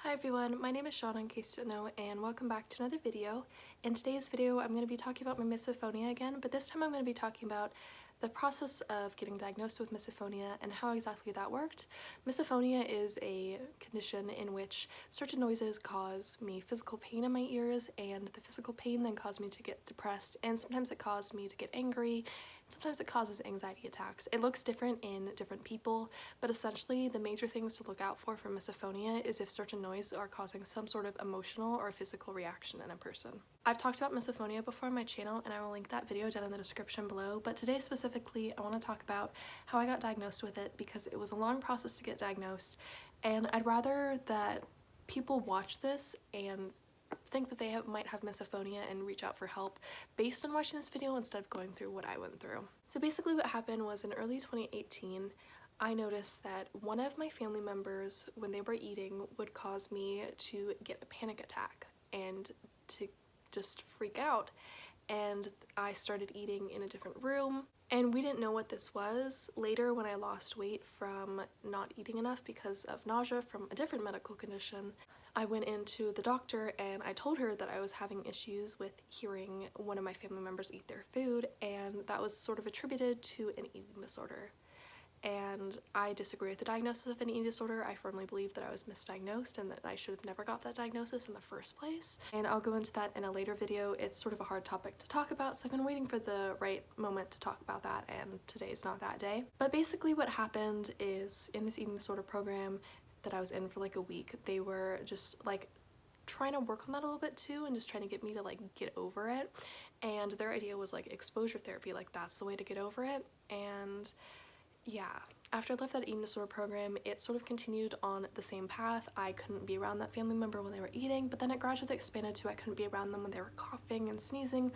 Hi everyone, my name is Shawn in case you don't know, and welcome back to another video. In today's video I'm going to be talking about my misophonia again, but this time I'm going to be talking about the process of getting diagnosed with misophonia and how exactly that worked. Misophonia is a condition in which certain noises cause me physical pain in my ears, and the physical pain then caused me to get depressed, and sometimes it caused me to get angry. Sometimes it causes anxiety attacks. It looks different in different people, but essentially the major things to look out for misophonia is if certain noises are causing some sort of emotional or physical reaction in a person. I've talked about misophonia before on my channel, and I will link that video down in the description below, but today specifically I want to talk about how I got diagnosed with it because it was a long process to get diagnosed, and I'd rather that people watch this and think that they might have misophonia and reach out for help based on watching this video instead of going through what I went through. So basically what happened was in early 2018, I noticed that one of my family members, when they were eating, would cause me to get a panic attack and to just freak out. And I started eating in a different room, and we didn't know what this was. Later, when I lost weight from not eating enough because of nausea from a different medical condition, I went into the doctor and I told her that I was having issues with hearing one of my family members eat their food, and that was sort of attributed to an eating disorder. And I disagree with the diagnosis of an eating disorder. I firmly believe that I was misdiagnosed and that I should have never got that diagnosis in the first place. And I'll go into that in a later video. It's sort of a hard topic to talk about, so I've been waiting for the right moment to talk about that, and today's not that day. But basically what happened is, in this eating disorder program that I was in for like a week, they were just like trying to work on that a little bit too, and just trying to get me to like get over it. And their idea was like exposure therapy, like that's the way to get over it. And yeah, after I left that eating disorder program, it sort of continued on the same path. I couldn't be around that family member when they were eating, but then it gradually expanded to I couldn't be around them when they were coughing and sneezing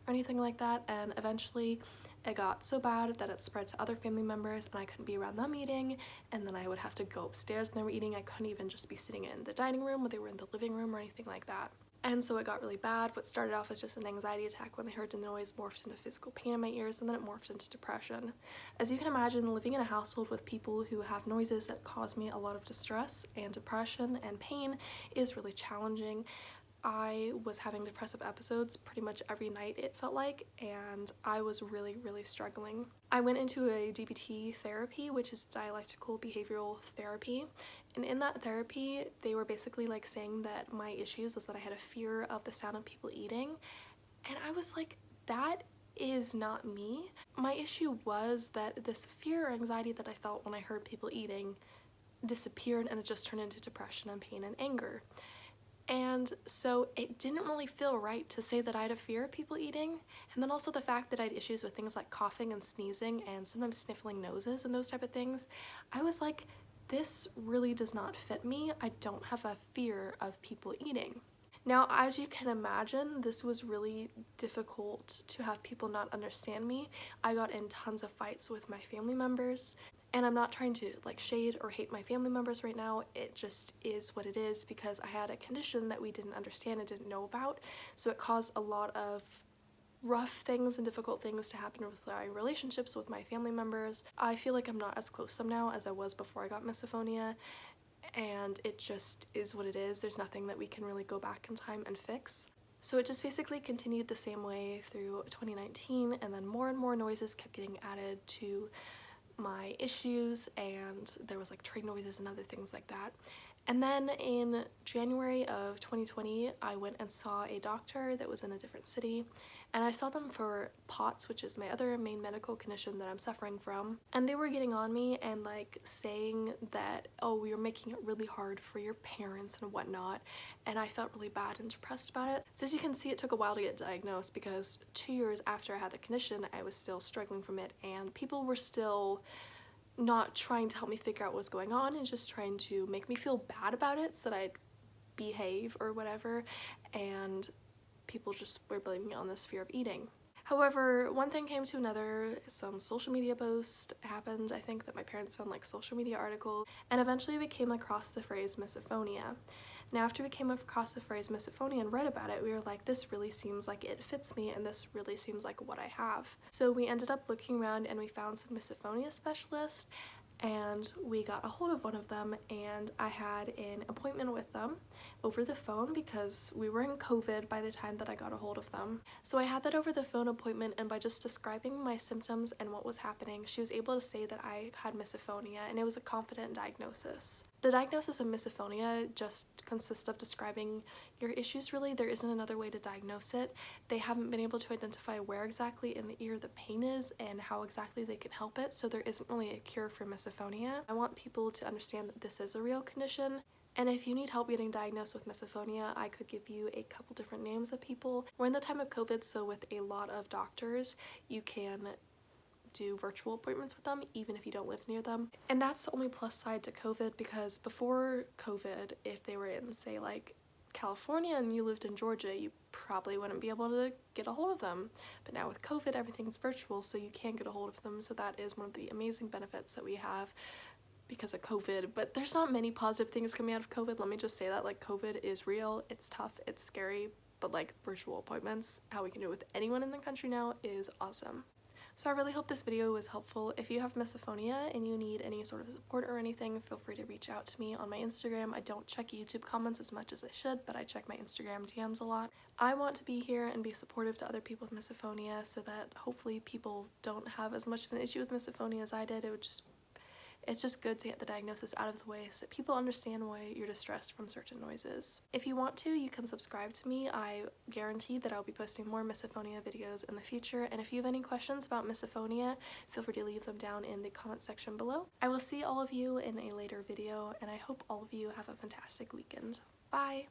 or anything like that, and eventually it got so bad that it spread to other family members and I couldn't be around them eating, and then I would have to go upstairs when they were eating. I couldn't even just be sitting in the dining room when they were in the living room or anything like that. And so it got really bad. What started off as just an anxiety attack when they heard the noise morphed into physical pain in my ears, and then it morphed into depression. As you can imagine, living in a household with people who have noises that cause me a lot of distress and depression and pain is really challenging. I was having depressive episodes pretty much every night, it felt like, and I was really struggling. I went into a DBT therapy, which is Dialectical behavioral therapy, and in that therapy they were basically like saying that my issues was that I had a fear of the sound of people eating, and I was like, that is not me. My issue was that this fear or anxiety that I felt when I heard people eating disappeared, and it just turned into depression and pain and anger. And so it didn't really feel right to say that I had a fear of people eating, and then also the fact that I had issues with things like coughing and sneezing and sometimes sniffling noses and those type of things. I was like, this really does not fit me. I don't have a fear of people eating. Now, as you can imagine, this was really difficult to have people not understand me. I got in tons of fights with my family members. And I'm not trying to like shade or hate my family members right now, it just is what it is because I had a condition that we didn't understand and didn't know about, so it caused a lot of rough things and difficult things to happen with my relationships with my family members. I feel like I'm not as close to them now as I was before I got misophonia, and it just is what it is. There's nothing that we can really go back in time and fix. So it just basically continued the same way through 2019, and then more and more noises kept getting added to my issues, and there was like trade noises and other things like that. And then in January of 2020, I went and saw a doctor that was in a different city, and I saw them for POTS, which is my other main medical condition that I'm suffering from. And they were getting on me and like saying that, oh, you're making it really hard for your parents and whatnot, and I felt really bad and depressed about it. So as you can see, it took a while to get diagnosed because 2 years after I had the condition, I was still struggling from it, and people were still not trying to help me figure out what was going on and just trying to make me feel bad about it so that I'd behave or whatever, and people just were blaming me on this fear of eating. However, one thing came to another. Some social media posts happened. I think that my parents found like social media articles, and eventually we came across the phrase misophonia. Now, after we came across the phrase misophonia and read about it, we were like, this really seems like it fits me, and this really seems like what I have. So we ended up looking around and we found some misophonia specialists, and we got a hold of one of them, and I had an appointment with them. over the phone because we were in COVID by the time that I got a hold of them. So I had that over the phone appointment, and by just describing my symptoms and what was happening, she was able to say that I had misophonia, and it was a confident diagnosis. The diagnosis of misophonia just consists of describing your issues really. There isn't another way to diagnose it. They haven't been able to identify where exactly in the ear the pain is and how exactly they can help it, so there isn't really a cure for misophonia. I want people to understand that this is a real condition. And if you need help getting diagnosed with misophonia, I could give you a couple different names of people. We're in the time of COVID, so with a lot of doctors, you can do virtual appointments with them even if you don't live near them. And that's the only plus side to COVID, because before COVID, if they were in, say, like California and you lived in Georgia, you probably wouldn't be able to get a hold of them. But now with COVID, everything's virtual, so you can get a hold of them. So that is one of the amazing benefits that we have because of COVID. But there's not many positive things coming out of COVID. Let me just say that, like, COVID is real, it's tough, it's scary, but like virtual appointments, how we can do it with anyone in the country now, is awesome. So I really hope this video was helpful. If you have misophonia and you need any sort of support or anything, feel free to reach out to me on my Instagram. I don't check YouTube comments as much as I should, but I check my Instagram DMs a lot. I want to be here and be supportive to other people with misophonia so that hopefully people don't have as much of an issue with misophonia as I did. It's just good to get the diagnosis out of the way so that people understand why you're distressed from certain noises. If you want to, you can subscribe to me. I guarantee that I'll be posting more misophonia videos in the future, and if you have any questions about misophonia, feel free to leave them down in the comment section below. I will see all of you in a later video, and I hope all of you have a fantastic weekend. Bye!